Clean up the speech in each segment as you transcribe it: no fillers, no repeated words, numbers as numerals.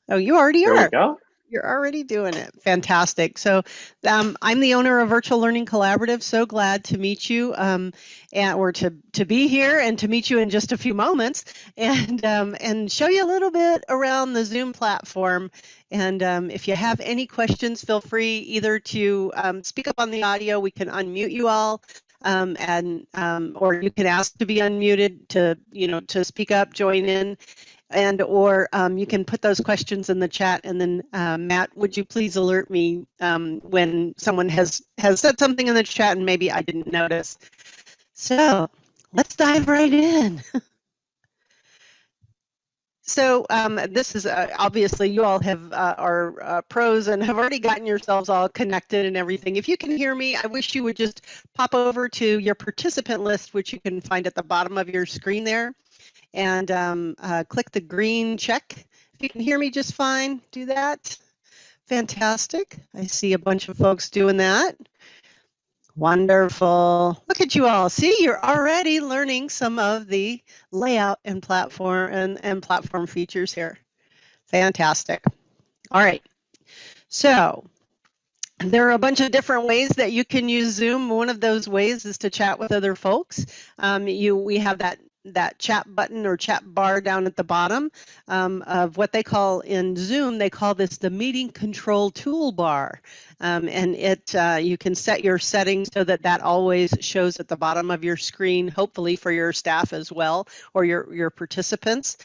Oh, you already There we are. go. You're already doing it. Fantastic. So I'm the owner of Virtual Learning Collaborative. So glad to meet you or to be here and to meet you in just a few moments and show you a little bit around the Zoom platform. And if you have any questions, feel free either to speak up on the audio. We can unmute you all. Or you can ask to be unmuted to speak up, join in, or you can put those questions in the chat. And then Matt, would you please alert me when someone has said something in the chat and maybe I didn't notice. So let's dive right in. So this is obviously you all are pros and have already gotten yourselves all connected and everything. If you can hear me, I wish you would just pop over to your participant list, which you can find at the bottom of your screen there, and click the green check. If you can hear me just fine, do that. Fantastic. I see a bunch of folks doing that. Wonderful. Look at you all. See, you're already learning some of the layout and platform features here. Fantastic. All right. So there are a bunch of different ways that you can use Zoom. One of those ways is to chat with other folks. We have that chat button or chat bar down at the bottom of what they call in Zoom. They call this the meeting control toolbar, and you can set your settings so that always shows at the bottom of your screen, hopefully for your staff as well or your participants.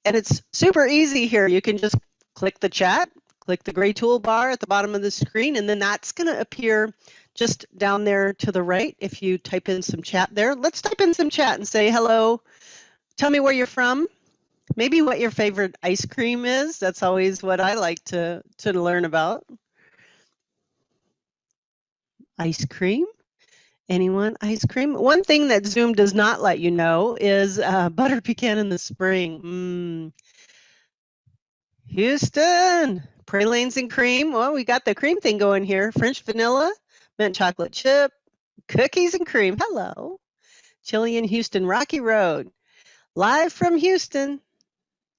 And it's super easy here. You can just click the chat. Click the gray toolbar at the bottom of the screen, and then that's going to appear just down there to the right if you type in some chat there. Let's type in some chat and say hello. Tell me where you're from. Maybe what your favorite ice cream is. That's always what I like to learn about. Ice cream? Anyone? Ice cream? One thing that Zoom does not let you know is butter pecan in the spring. Houston, pralines and cream. Well, we got the cream thing going here. French vanilla, mint chocolate chip, cookies and cream. Hello. Chili in Houston, Rocky Road. Live from Houston.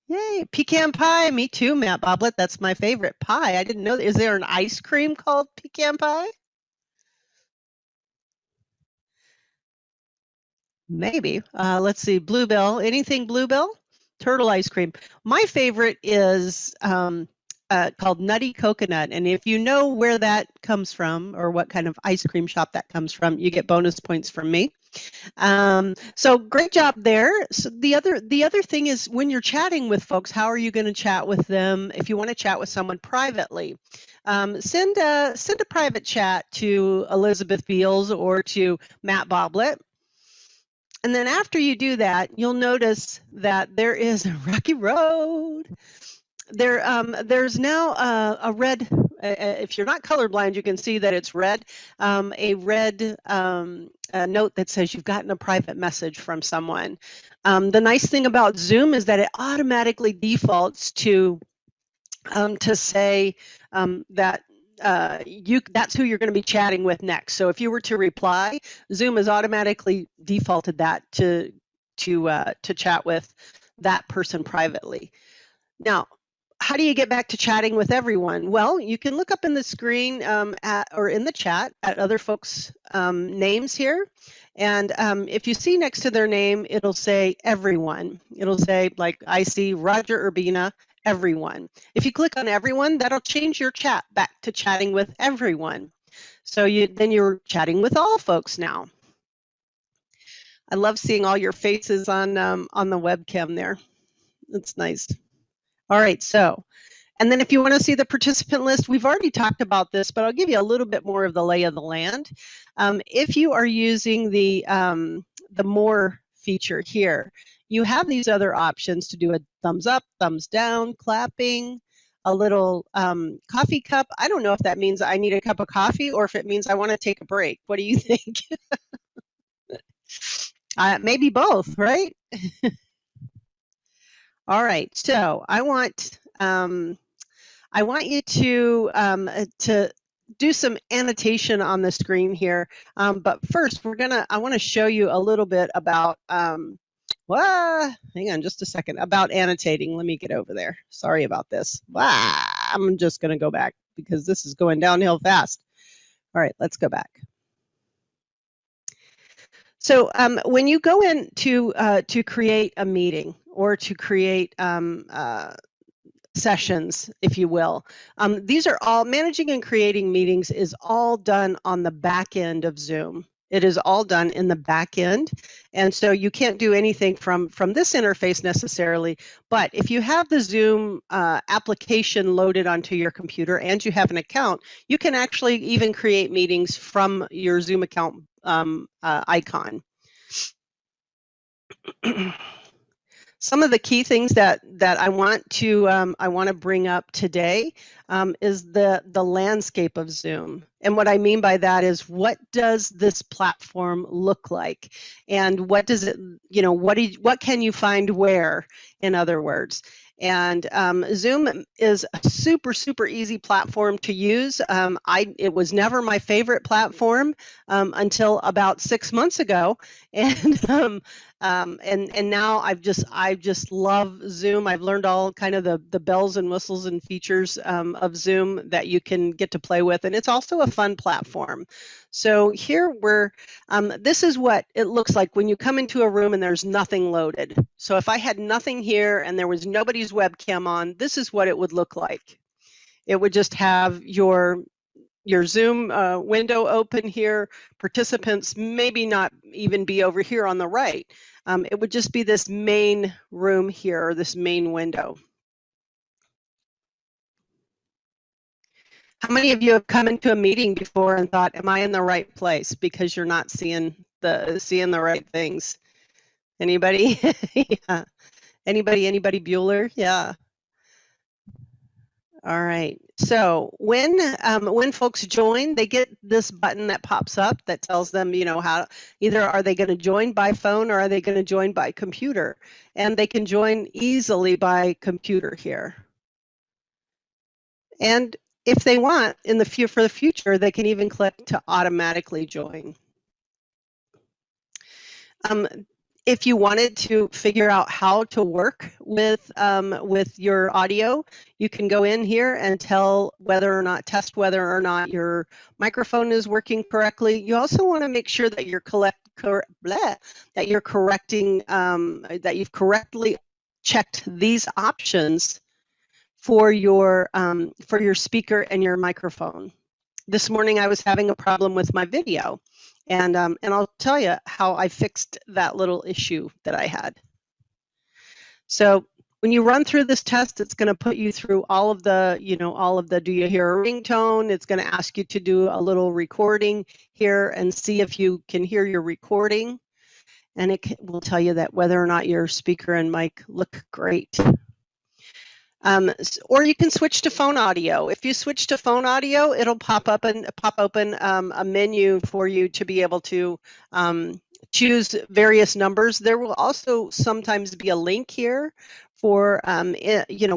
Yay. Pecan pie. Me too, Matt Boblet. That's my favorite pie. I didn't know. Is there an ice cream called pecan pie? Maybe. Let's see. Bluebell. Anything Bluebell? Turtle ice cream. My favorite is called Nutty Coconut. And if you know where that comes from or what kind of ice cream shop that comes from, you get bonus points from me. So great job there. So the other thing is when you're chatting with folks, how are you going to chat with them? If you want to chat with someone privately, send a private chat to Elizabeth Beals or to Matt Boblet. And then after you do that, you'll notice that there is a rocky road. There's now a red, if you're not colorblind, you can see that it's red, a red note that says you've gotten a private message from someone. The nice thing about Zoom is that it automatically defaults to say that that's who you're going to be chatting with next. So if you were to reply, Zoom has automatically defaulted that to chat with that person privately. Now, how do you get back to chatting with everyone? Well, you can look up in the screen or in the chat at other folks' names here. And if you see next to their name, it'll say everyone. It'll say, like, I see Roger Urbina, everyone. If you click on everyone, that'll change your chat back to chatting with everyone. So then you're chatting with all folks now. I love seeing all your faces on the webcam there. It's nice. All right, so, and then if you want to see the participant list, we've already talked about this, but I'll give you a little bit more of the lay of the land. If you are using the more feature here, you have these other options to do a thumbs up, thumbs down, clapping, a little coffee cup. I don't know if that means I need a cup of coffee or if it means I want to take a break. What do you think? Maybe both, right? All right, so I want you to do some annotation on the screen here. But first, I want to show you a little bit about Hang on just a second. About annotating. Let me get over there. Sorry about this. I'm just going to go back because this is going downhill fast. All right, let's go back. So when you go in to create a meeting or to create sessions, if you will, these are all, managing and creating meetings is all done on the back end of Zoom. It is all done in the back end. And so you can't do anything from this interface necessarily, but if you have the Zoom application loaded onto your computer and you have an account, you can actually even create meetings from your Zoom account icon. Some of the key things that I want to bring up today is the landscape of Zoom. And what I mean by that is, what does this platform look like, and what does it, what can you find where, in other words. And Zoom is a super easy platform to use. It was never my favorite platform until about 6 months ago, and now I just love Zoom. I've learned all kind of the bells and whistles and features of Zoom that you can get to play with, and it's also a fun platform. So here this is what it looks like when you come into a room and there's nothing loaded. So if I had nothing here and there was nobody's webcam on, this is what it would look like. It would just have your Zoom window open here, participants maybe not even be over here on the right. It would just be this main room here, or this main window. How many of you have come into a meeting before and thought, am I in the right place? Because you're not seeing the right things. Anybody? Yeah. Anybody Bueller? Yeah. All right. So when folks join, they get this button that pops up that tells them, how either are they going to join by phone or are they going to join by computer, and they can join easily by computer here. And if they want, for the future, they can even click to automatically join. If you wanted to figure out how to work with your audio, you can go in here and test whether or not your microphone is working correctly. You also want to make sure that you've correctly checked these options for your speaker and your microphone. This morning I was having a problem with my video, and I'll tell you how I fixed that little issue that I had. So when you run through this test, it's going to put you through all of the, do you hear a ringtone? It's going to ask you to do a little recording here and see if you can hear your recording. And it will tell you that whether or not your speaker and mic look great. Or you can switch to phone audio. If you switch to phone audio, it'll pop open a menu for you to be able to choose various numbers. There will also sometimes be a link here for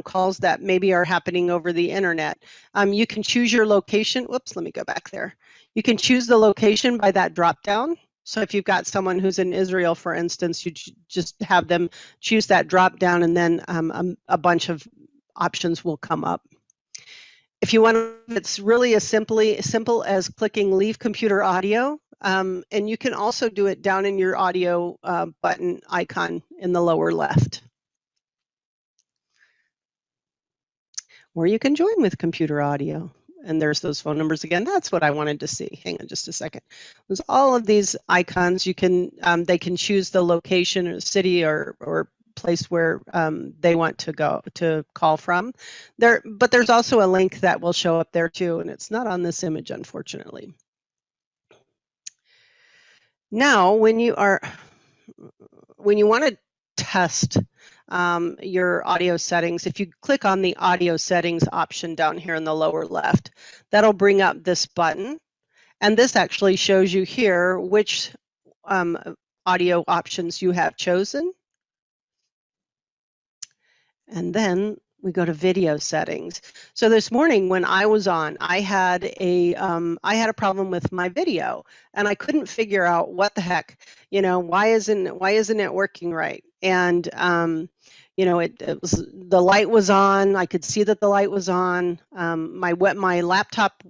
calls that maybe are happening over the internet. You can choose your location. Whoops, let me go back there. You can choose the location by that drop down. So if you've got someone who's in Israel, for instance, you just have them choose that drop down, and then a bunch of options will come up. If you want, it's really as simple as clicking Leave Computer Audio, and you can also do it down in your audio button icon in the lower left. Or you can join with computer audio. And there's those phone numbers again. That's what I wanted to see. Hang on just a second. There's all of these icons. You can they can choose the location or city or place where they want to call from. But there's also a link that will show up there too, and it's not on this image, unfortunately. Now, when you want to test your audio settings, if you click on the audio settings option down here in the lower left, that'll bring up this button, and this actually shows you here which audio options you have chosen. And then we go to video settings. So this morning when I was on, I had a problem with my video, and I couldn't figure out what the heck, why isn't it working right? and you know, it was, the light was on. I could see that the light was on. My laptop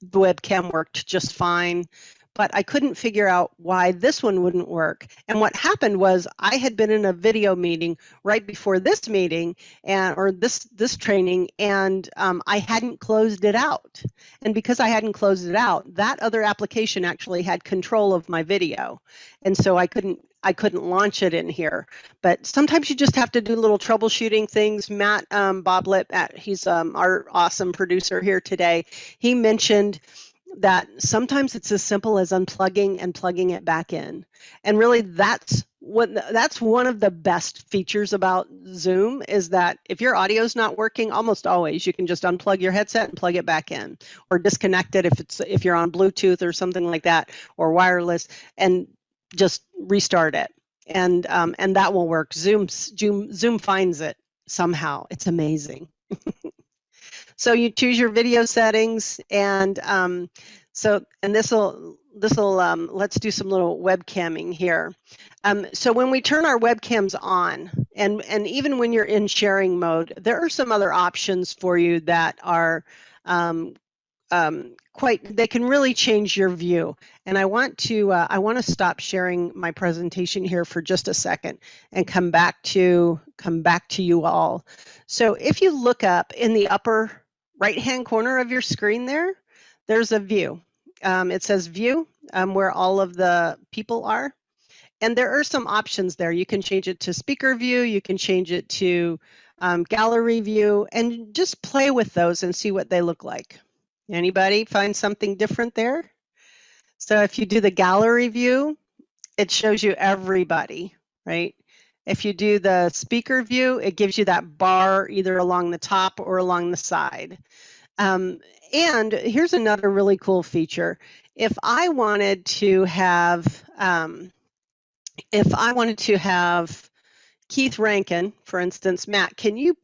webcam worked just fine, but I couldn't figure out why this one wouldn't work. And what happened was I had been in a video meeting right before this meeting or this training, and I hadn't closed it out. And because I hadn't closed it out, that other application actually had control of my video, and so I couldn't launch it in here. But sometimes you just have to do little troubleshooting things. Matt Boblet, he's our awesome producer here today, he mentioned that sometimes it's as simple as unplugging and plugging it back in. And really that's one of the best features about Zoom, is that if your audio is not working, almost always you can just unplug your headset and plug it back in, or disconnect it if you're on Bluetooth or something like that, or wireless, and just restart it, and that will work. Zoom finds it somehow. It's amazing. So you choose your video settings, and this will let's do some little webcamming here. So when we turn our webcams on, and even when you're in sharing mode, there are some other options for you that are they can really change your view. And I want to stop sharing my presentation here for just a second and come back to you all. So if you look up in the upper right-hand corner of your screen there's a view. It says view, where all of the people are. And there are some options there. You can change it to speaker view, you can change it to gallery view, and just play with those and see what they look like. Anybody find something different there? So if you do the gallery view, it shows you everybody, right? If you do the speaker view, it gives you that bar either along the top or along the side. And here's another really cool feature. If I wanted to have Keith Rankin, for instance, Matt, can you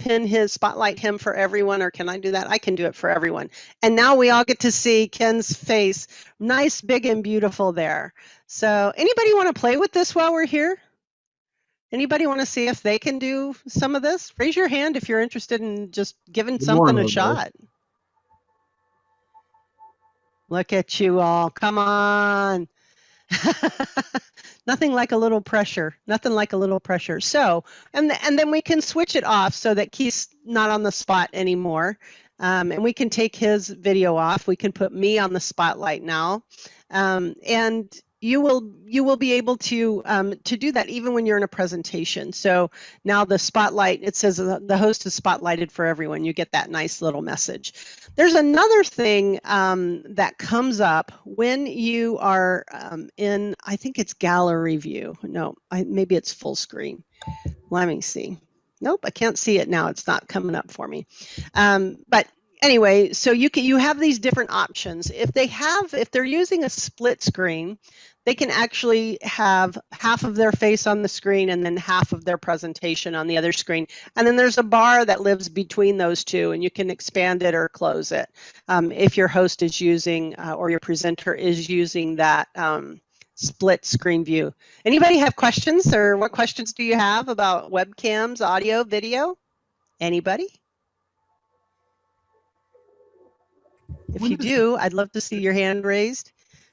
spotlight him for everyone, or can I do that? I can do it for everyone. And now we all get to see Ken's face, nice, big, and beautiful there. So anybody want to play with this while we're here? Anybody want to see if they can do some of this? Raise your hand if you're interested in just giving something a shot. Look at you all, come on. Nothing like a little pressure. Nothing like a little pressure. So, and then we can switch it off so that Keith's not on the spot anymore. And we can take his video off. We can put me on the spotlight now. And you will be able to do that even when you're in a presentation. So now the spotlight, it says the host is spotlighted for everyone. You get that nice little message. There's another thing that comes up when you are in, I think it's gallery view. No, maybe it's full screen. Let me see. Nope, I can't see it now. It's not coming up for me. But anyway, so you have these different options. If they're using a split screen, they can actually have half of their face on the screen and then half of their presentation on the other screen. And then there's a bar that lives between those two, and you can expand it or close it if your host is using or your presenter is using that split screen view. Anybody have questions, or what questions do you have about webcams, audio, video? Anybody? If you do, I'd love to see your hand raised.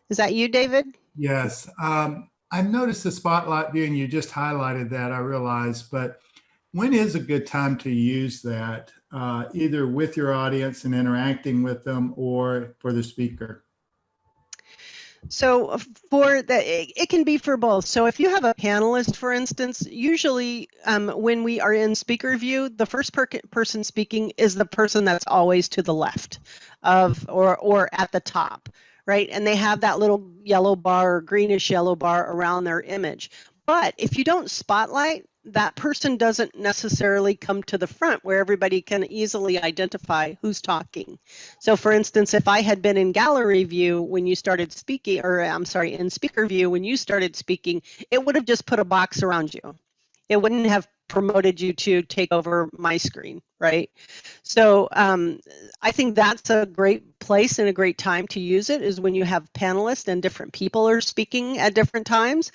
Is that you, David? Yes. I've noticed the spotlight view, and you just highlighted that, I realize, but when is a good time to use that, either with your audience and interacting with them, or for the speaker? So it can be for both. So if you have a panelist, for instance, usually when we are in speaker view, the first person speaking is the person that's always to the left of or at the top, right? And they have that little yellow bar or greenish yellow bar around their image. But if you don't spotlight, that person doesn't necessarily come to the front where everybody can easily identify who's talking. So for instance, if I had been in gallery view when you started speaking, or I'm sorry, in speaker view when you started speaking, it would have just put a box around you. It wouldn't have promoted you to take over my screen, right? So I think that's a great place and a great time to use it, is when you have panelists and different people are speaking at different times.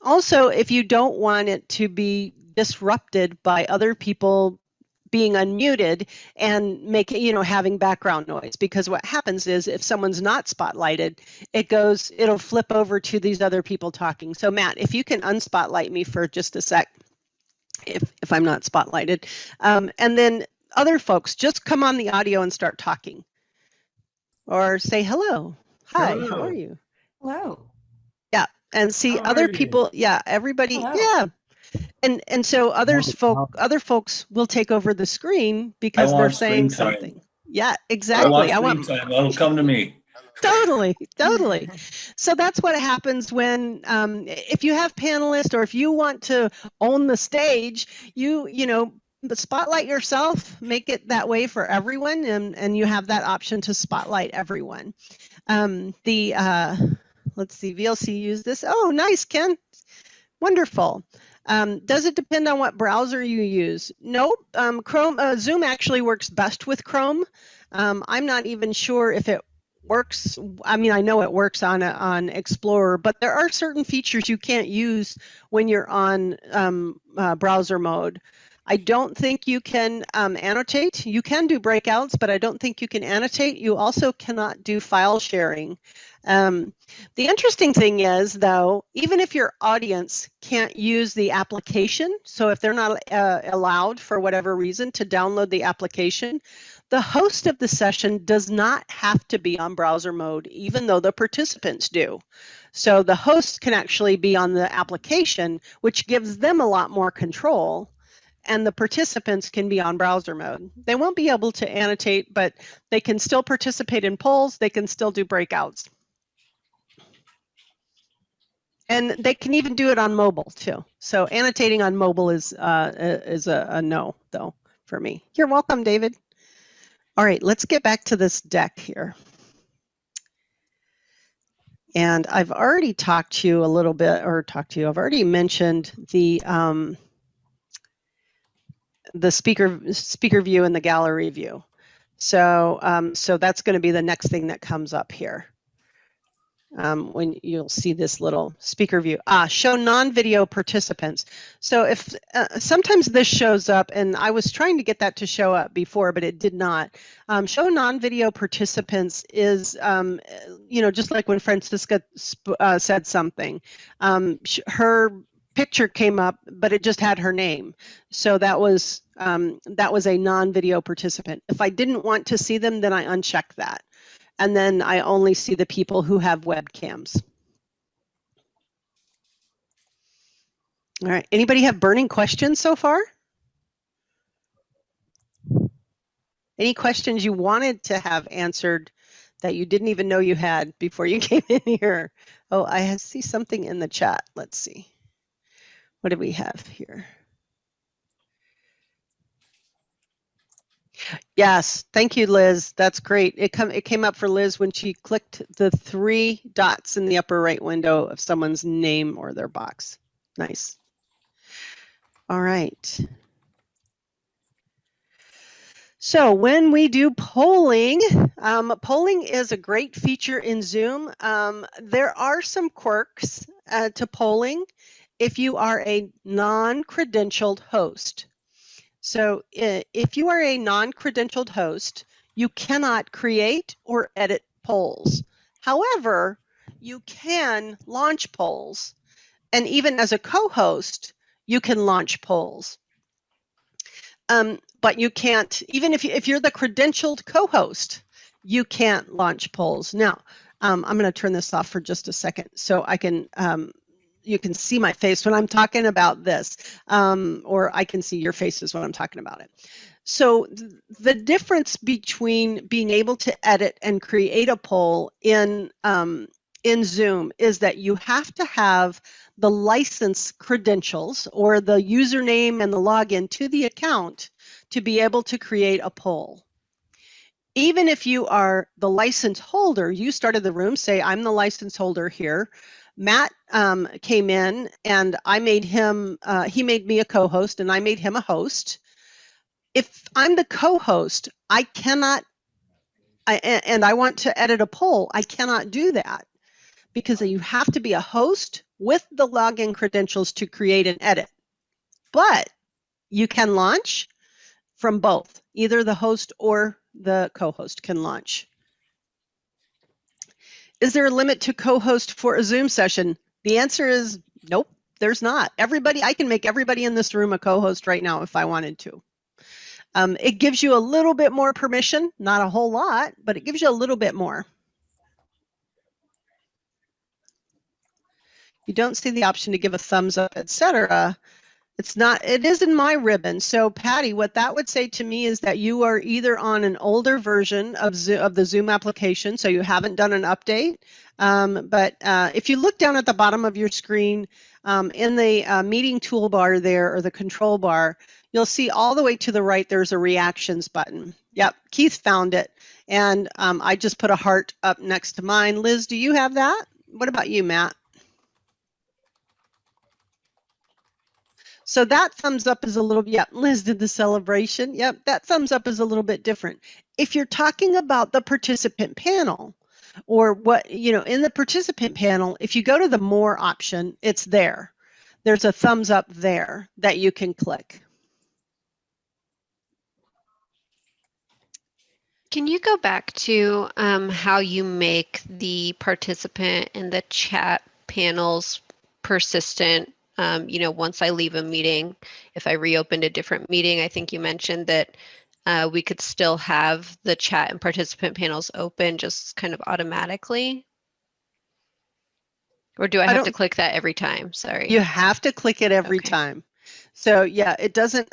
Also, if you don't want it to be disrupted by other people being unmuted and making, having background noise. Because what happens is if someone's not spotlighted, it'll flip over to these other people talking. So Matt, if you can unspotlight me for just a sec, if I'm not spotlighted, and then other folks, just come on the audio and start talking, or say hello. Hi, Hello. how are you? Hello. Yeah, and see other people. Yeah, everybody. Hello. Yeah. And so other folks will take over the screen because they're saying something. Yeah, exactly. I want screen time. That'll come to me. Totally. So that's what happens when if you have panelists, or if you want to own the stage, spotlight yourself, make it that way for everyone, and you have that option to spotlight everyone. Let's see, VLC use this. Oh, nice, Ken. Wonderful. Does it depend on what browser you use? Nope. Chrome, Zoom actually works best with Chrome. I'm not even sure if it works. I mean, I know it works on Explorer, but there are certain features you can't use when you're on browser mode. I don't think you can annotate. You can do breakouts, but I don't think you can annotate. You also cannot do file sharing. The interesting thing is, though, even if your audience can't use the application, so if they're not allowed for whatever reason to download the application, the host of the session does not have to be on browser mode, even though the participants do. So the host can actually be on the application, which gives them a lot more control, and the participants can be on browser mode. They won't be able to annotate, but they can still participate in polls. They can still do breakouts. And they can even do it on mobile too. So annotating on mobile is a no, though, for me. You're welcome, David. All right, let's get back to this deck here. And I've already talked to you a little bit, I've already mentioned the speaker view and the gallery view. So so that's going to be the next thing that comes up here. When you'll see this little speaker view. Show non-video participants. So if sometimes this shows up, and I was trying to get that to show up before, but it did not. Show non-video participants is, just like when Francisca said something. Her picture came up, but it just had her name. So that was a non-video participant. If I didn't want to see them, then I uncheck that. And then I only see the people who have webcams. All right, anybody have burning questions so far? Any questions you wanted to have answered that you didn't even know you had before you came in here? Oh, I see something in the chat. Let's see. What do we have here? Yes, thank you, Liz. That's great. It came up for Liz when she clicked the 3 dots in the upper right window of someone's name or their box. Nice. All right. So when we do polling, polling is a great feature in Zoom. There are some quirks to polling if you are a non-credentialed host. So if you are a non-credentialed host, you cannot create or edit polls. However, you can launch polls. And even as a co-host, you can launch polls. But you can't, even if you're the credentialed co-host, you can't launch polls. Now, I'm going to turn this off for just a second so I can you can see my face when I'm talking about this, or I can see your faces when I'm talking about it. So the difference between being able to edit and create a poll in Zoom is that you have to have the license credentials or the username and the login to the account to be able to create a poll. Even if you are the license holder, you started the room, say, I'm the license holder here. Matt came in and I made him, he made me a co-host and I made him a host. If I'm the co-host, I cannot, and I want to edit a poll, I cannot do that because you have to be a host with the login credentials to create and edit. But You can launch from both. Either the host or the co-host can launch. Is there a limit to co-host for a Zoom session? The answer is nope, there's not. I can make everybody in this room a co-host right now if I wanted to. It gives you a little bit more permission, not a whole lot, but it gives you a little bit more. You don't see the option to give a thumbs up, etc. It is in my ribbon. So Patty, what that would say to me is that you are either on an older version of the Zoom application, so you haven't done an update. But if you look down at the bottom of your screen in the meeting toolbar there, or the control bar, you'll see all the way to the right, there's a reactions button. Yep, Keith found it. And I just put a heart up next to mine. Liz, do you have that? What about you, Matt? So that thumbs up is a little, yep, Liz did the celebration. Yep, that thumbs up is a little bit different. If you're talking about the participant panel, or what, in the participant panel, if you go to the more option, it's there. There's a thumbs up there that you can click. Can you go back to how you make the participant and the chat panels persistent? Once I leave a meeting, if I reopened a different meeting, I think you mentioned that we could still have the chat and participant panels open just kind of automatically. Or do I have to click that every time? Sorry. You have to click it every time. So yeah, it doesn't,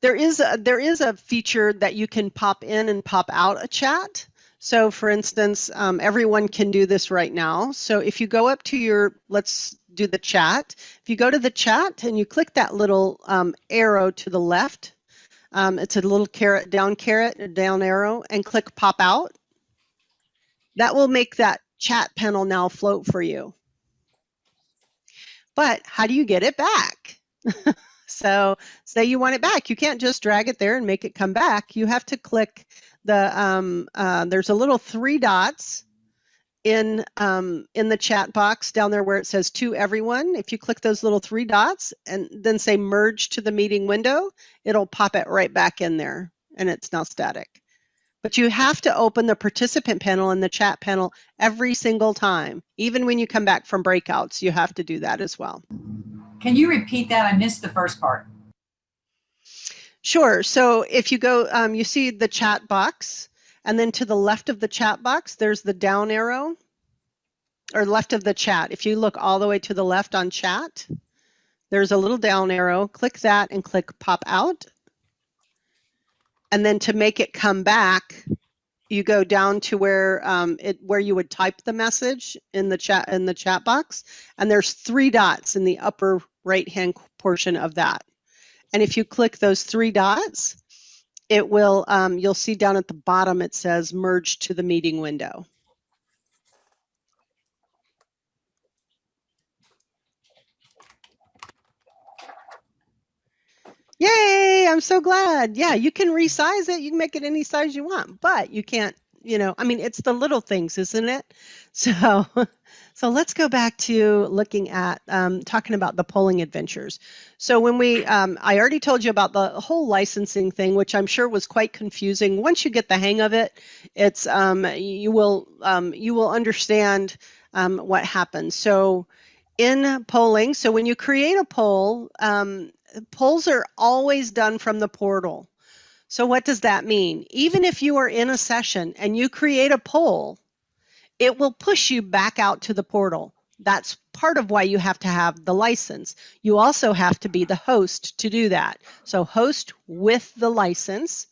there is a feature that you can pop in and pop out a chat. So for instance, everyone can do this right now. So if you go up to let's do the chat. If you go to the chat and you click that little arrow to the left, it's a little down arrow, and click pop out. That will make that chat panel now float for you. But how do you get it back? So say you want it back. You can't just drag it there and make it come back. You have to click there's a little 3 dots in the chat box down there where it says to everyone. If you click those little 3 dots and then say merge to the meeting window, it'll pop it right back in there, and it's now static. But you have to open the participant panel and the chat panel every single time. Even when you come back from breakouts, you have to do that as well. Can you repeat that? I missed the first part. Sure. So if you go, you see the chat box, and then to the left of the chat box, there's the down arrow, or left of the chat. If you look all the way to the left on chat, there's a little down arrow. Click that and click pop out. And then to make it come back, you go down to where you would type the message in the chat box, and there's 3 dots in the upper right-hand portion of that. And if you click those 3 dots, it will you'll see down at the bottom it says merge to the meeting window. Yay, I'm so glad. Yeah, you can resize it. You can make it any size you want, but you can't, I mean, it's the little things, isn't it? So let's go back to looking at talking about the polling adventures. So when I already told you about the whole licensing thing, which I'm sure was quite confusing. Once you get the hang of it, it's you will understand what happens. So in polling, so when you create a poll, polls are always done from the portal. So what does that mean? Even if you are in a session and you create a poll, it will push you back out to the portal. That's part of why you have to have the license. You also have to be the host to do that. So host with the license,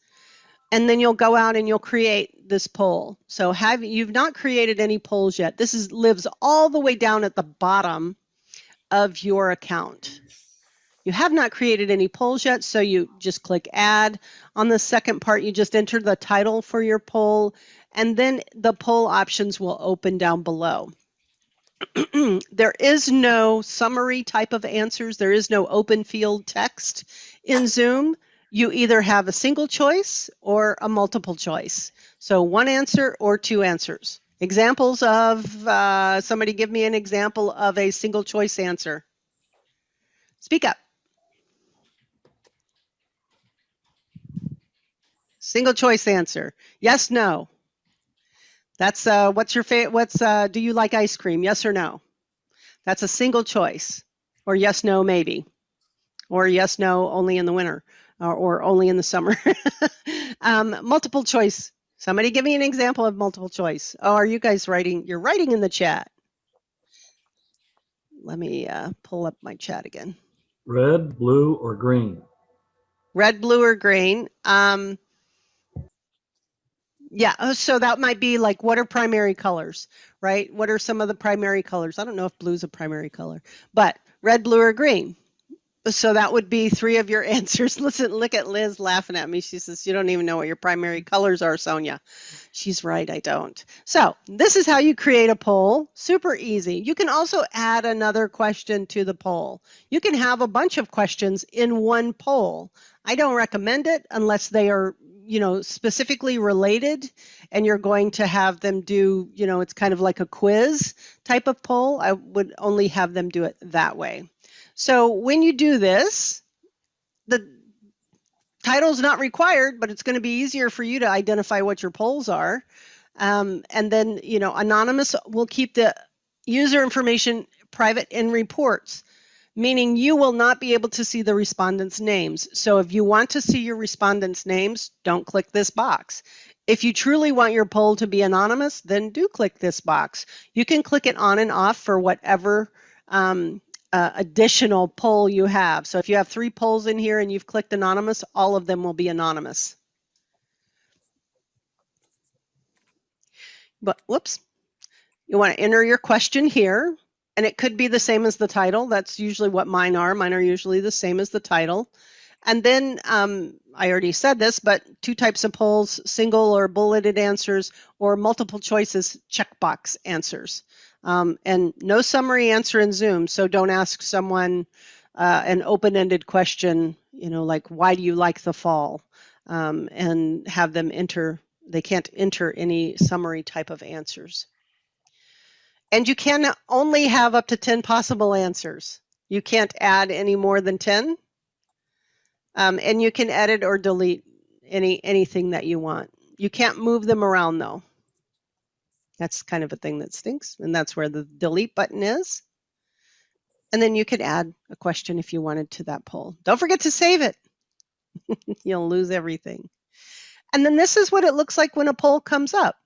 and then you'll go out and you'll create this poll. So you've not created any polls yet. This lives all the way down at the bottom of your account. You have not created any polls yet, so you just click add. On the second part, you just enter the title for your poll, and then the poll options will open down below. There is no summary type of answers. There is no open field text in Zoom. You either have a single choice or a multiple choice. So 1 answer or 2 answers. Examples of, somebody give me an example of a single choice answer. Speak up. Single choice answer. Yes, no. That's what's your favorite? Do you like ice cream? Yes or no? That's a single choice. Or yes, no, maybe. Or yes, no, only in the winter, or only in the summer. Multiple choice. Somebody give me an example of multiple choice. Oh, are you guys writing? You're writing in the chat. Let me pull up my chat again. Red, blue, or green? Red, blue, or green. Yeah, so that might be like, what are primary colors, right? What are some of the primary colors? I don't know if blue's a primary color, but red, blue, or green. So that would be 3 of your answers. Listen, look at Liz laughing at me. She says, you don't even know what your primary colors are, Sonia. She's right, I don't. So this is how you create a poll. Super easy. You can also add another question to the poll. You can have a bunch of questions in one poll. I don't recommend it unless they are, specifically related and you're going to have them do, it's kind of like a quiz type of poll. I would only have them do it that way. So when you do this, the title is not required, but it's going to be easier for you to identify what your polls are. And then, anonymous will keep the user information private in reports, meaning you will not be able to see the respondents' names. So if you want to see your respondents' names, don't click this box. If you truly want your poll to be anonymous, then do click this box. You can click it on and off for whatever additional poll you have. So if you have 3 polls in here and you've clicked anonymous, all of them will be anonymous. But whoops, you want to enter your question here, and it could be the same as the title. That's usually what mine are. Mine are usually the same as the title. And then I already said this, but 2 types of polls, single or bulleted answers, or multiple choices checkbox answers. And no summary answer in Zoom, so don't ask someone an open-ended question, like, why do you like the fall? And have them enter, they can't enter any summary type of answers. And you can only have up to 10 possible answers. You can't add any more than 10. And you can edit or delete anything that you want. You can't move them around though. That's kind of a thing that stinks, and that's where the delete button is. And then you could add a question if you wanted to that poll. Don't forget to save it. You'll lose everything. And then this is what it looks like when a poll comes up.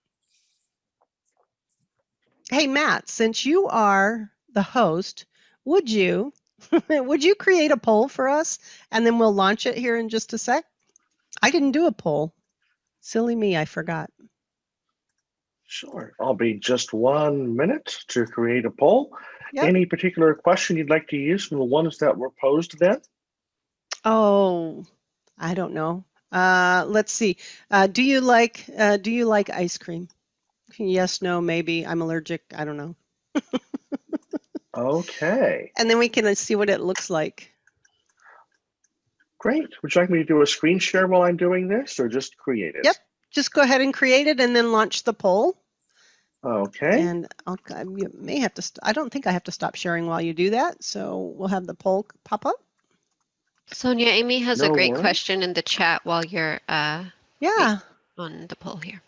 Hey, Matt, since you are the host, would you create a poll for us? And then we'll launch it here in just a sec. I didn't do a poll. Silly me, I forgot. Sure. I'll be just 1 minute to create a poll. Yep. Any particular question you'd like to use from the ones that were posed then? Oh, I don't know. Let's see. Do you like ice cream? Yes, no, maybe. I'm allergic. I don't know. Okay. And then we can see what it looks like. Great. Would you like me to do a screen share while I'm doing this, or just create it? Yep. Just go ahead and create it and then launch the poll. Okay. And you may have to, I don't think I have to stop sharing while you do that. So we'll have the poll pop up. Sonia, Amy has No a great worries. question in the chat while you're Yeah, on the poll here.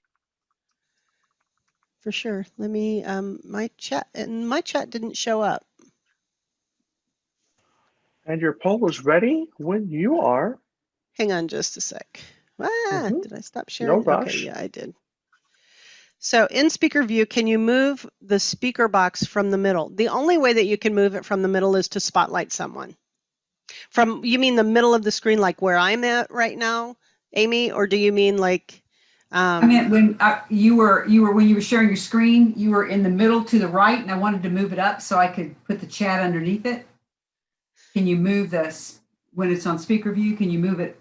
for sure. Let me, my chat didn't show up. And your poll is ready when you are. Hang on just a sec. Did I stop sharing? No rush. Okay, yeah, I did. So in speaker view, can you move the speaker box from the middle? The only way that you can move it from the middle is to spotlight someone. You mean the middle of the screen, like where I'm at right now, Amy, or do you mean like? I meant when you were sharing your screen, you were in the middle to the right, and I wanted to move it up so I could put the chat underneath it. Can you move this when it's on speaker view? Can you move it,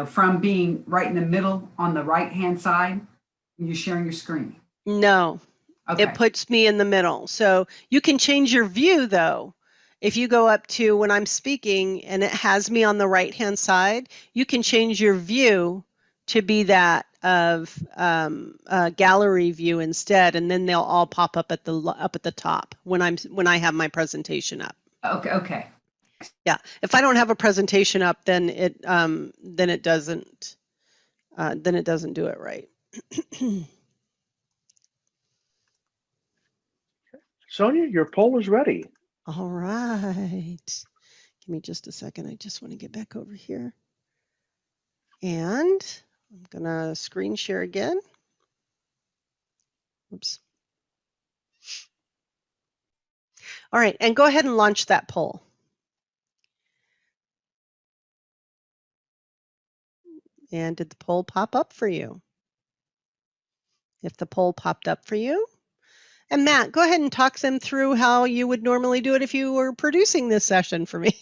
from being right in the middle on the right-hand side when you're sharing your screen? No, Okay. It puts me in the middle. So you can change your view though. If you go up to when I'm speaking and it has me on the right-hand side, you can change your view to be that of gallery view instead, and then they'll all pop up at the top when I have my presentation up. Okay. Yeah, if I don't have a presentation up, then it doesn't then it doesn't do it right. Sonia, your poll is ready. All right. Give me just a second. I just want to get back over here. And I'm going to screen share again. Oops. All right, and go ahead and launch that poll. And did the poll pop up for you? If the poll popped up for you. And Matt, go ahead and talk them through how you would normally do it if you were producing this session for me.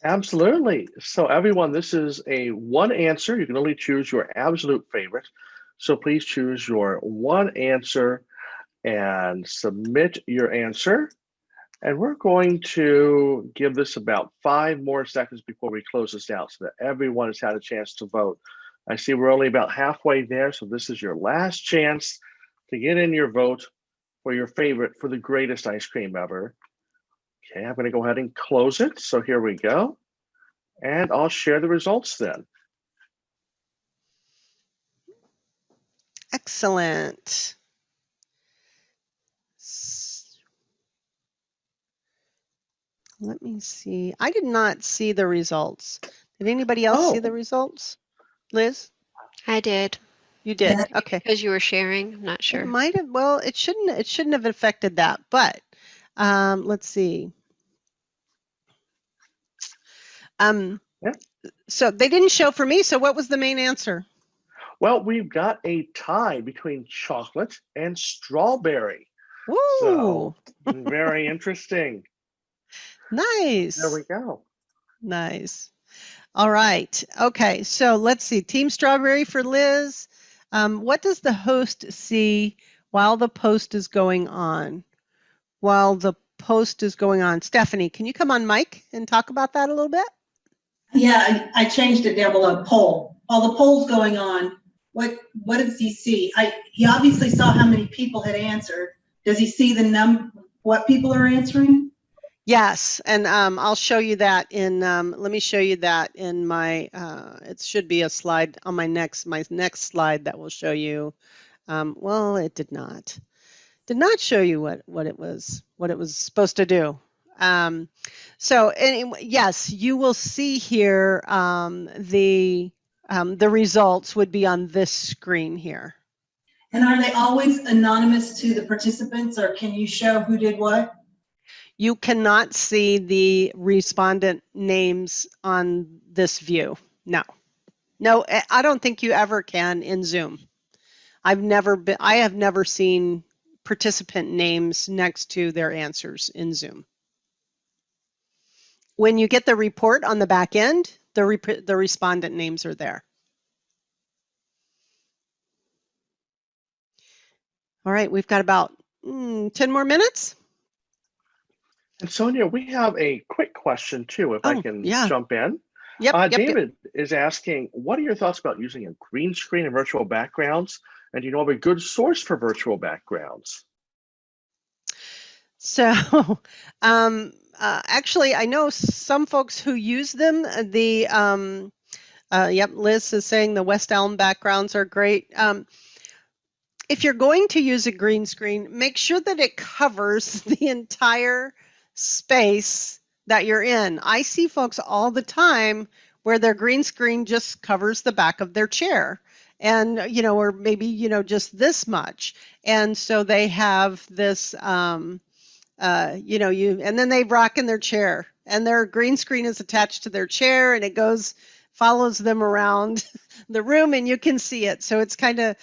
Absolutely. So everyone, this is a one answer. You can only choose your absolute favorite. So please choose your one answer and submit your answer. And we're going to give this about 5 more seconds before we close this out so that everyone has had a chance to vote. I see we're only about halfway there, so this is your last chance to get in your vote for your favorite, for the greatest ice cream ever. Okay, I'm going to go ahead and close it. So here we go. And I'll share the results then. Excellent. Let me see. I did not see the results. Did anybody else see the results? Liz? I did. You did. Okay. Because you were sharing, I'm not It sure. might have. Well, it shouldn't have affected that. But let's see. Yeah. So they didn't show for me. So what was the main answer? Well, we've got a tie between chocolate and strawberry. Ooh. So very interesting. Nice. There we go. Nice. All right. Okay. So let's see. Team Strawberry for Liz. What does the host see while the post is going on? While the post is going on. Stephanie, can you come on mic and talk about that a little bit? Yeah, I changed it down below. Poll. While the poll's going on, what does he see? He obviously saw how many people had answered. Does he see the what people are answering? Yes, and I'll show you that in. Let me show you that in my. It should be a slide on my next slide that will show you. Well, it did not show you what it was supposed to do. So anyway, yes, you will see here the results would be on this screen here. And are they always anonymous to the participants, or can you show who did what? You cannot see the respondent names on this view. No, I don't think you ever can in Zoom. I have never seen participant names next to their answers in Zoom. When you get the report on the back end, the respondent names are there. All right, we've got about 10 more minutes. And Sonia, we have a quick question too, if I can jump in. Yep. David is asking, what are your thoughts about using a green screen and virtual backgrounds? And do you know of a good source for virtual backgrounds? So actually, I know some folks who use them. Liz is saying the West Elm backgrounds are great. If you're going to use a green screen, make sure that it covers the entire space that you're in. I see folks all the time where their green screen just covers the back of their chair, and or maybe just this much, and so they have this and then they rock in their chair, and their green screen is attached to their chair, and it follows them around the room, and you can see it. So it's kind of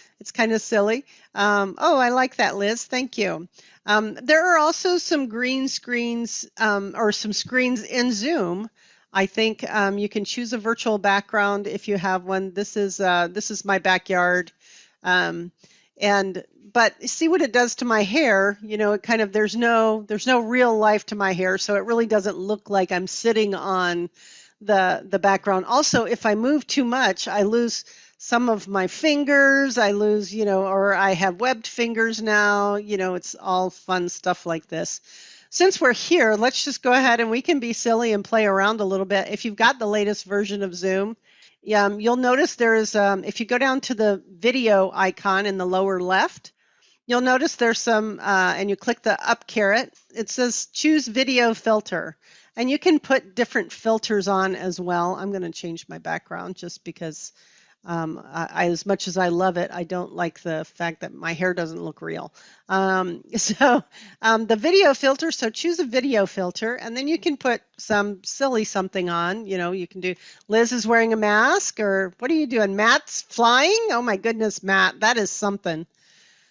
silly. I like that, Liz. Thank you. There are also some green screens or some screens in Zoom. I think you can choose a virtual background if you have one. This is my backyard, but see what it does to my hair. It kind of there's no real life to my hair, so it really doesn't look like I'm sitting on the background. Also, if I move too much, I lose some of my fingers. I lose, or I have webbed fingers now. It's all fun stuff like this. Since we're here, let's just go ahead and we can be silly and play around a little bit. If you've got the latest version of Zoom, You'll notice there's, if you go down to the video icon in the lower left, you'll notice there's some, and you click the up caret, it says choose video filter. And you can put different filters on as well. I'm going to change my background just because as much as I love it, I don't like the fact that my hair doesn't look real. The video filter, so choose a video filter, and then you can put some silly something on. You know, you can do, Liz is wearing a mask, or what are you doing? Matt's flying? Oh my goodness, Matt, that is something.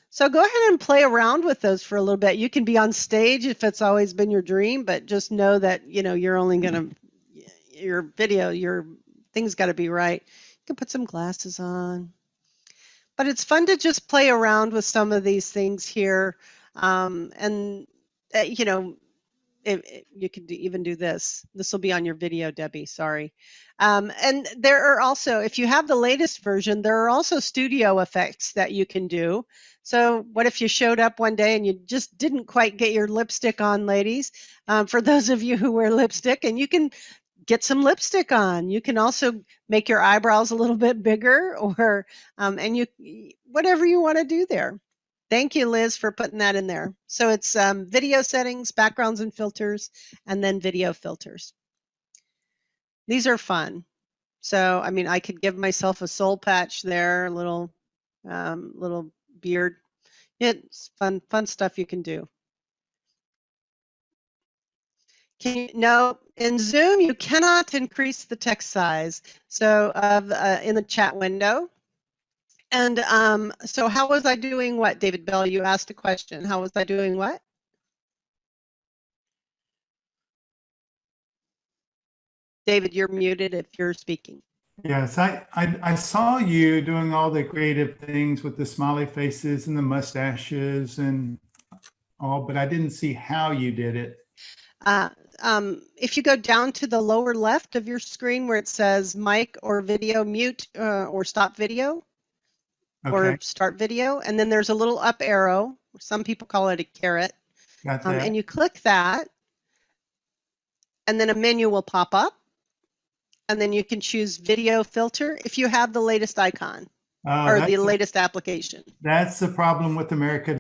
So go ahead and play around with those for a little bit. You can be on stage if it's always been your dream, but just know that, you know, you're only going to, your video, your thing's got to be right. You can put some glasses on. But it's fun to just play around with some of these things here. You know, you could even do this. This will be on your video, Debbie, sorry. And there are also, if you have the latest version, there are also studio effects that you can do. So what if you showed up one day and you just didn't quite get your lipstick on, ladies? For those of you who wear lipstick, and you can get some lipstick on. You can also make your eyebrows a little bit bigger, or and you whatever you want to do there. Thank you, Liz, for putting that in there. So it's video settings, backgrounds and filters, and then video filters. These are fun. So, I mean, I could give myself a soul patch there, a little beard. It's fun stuff you can do. No, in Zoom, you cannot increase the text size. So in the chat window. And so how was I doing what, David Bell? You asked a question. How was I doing what? David, you're muted if you're speaking. Yes, I saw you doing all the creative things with the smiley faces and the mustaches and all, but I didn't see how you did it. If you go down to the lower left of your screen where it says mic or video mute or stop video, Okay. or start video, and then there's a little up arrow. Some people call it a caret. Got that. And you click that, and then a menu will pop up, and then you can choose video filter if you have the latest icon or the latest application. That's the problem with America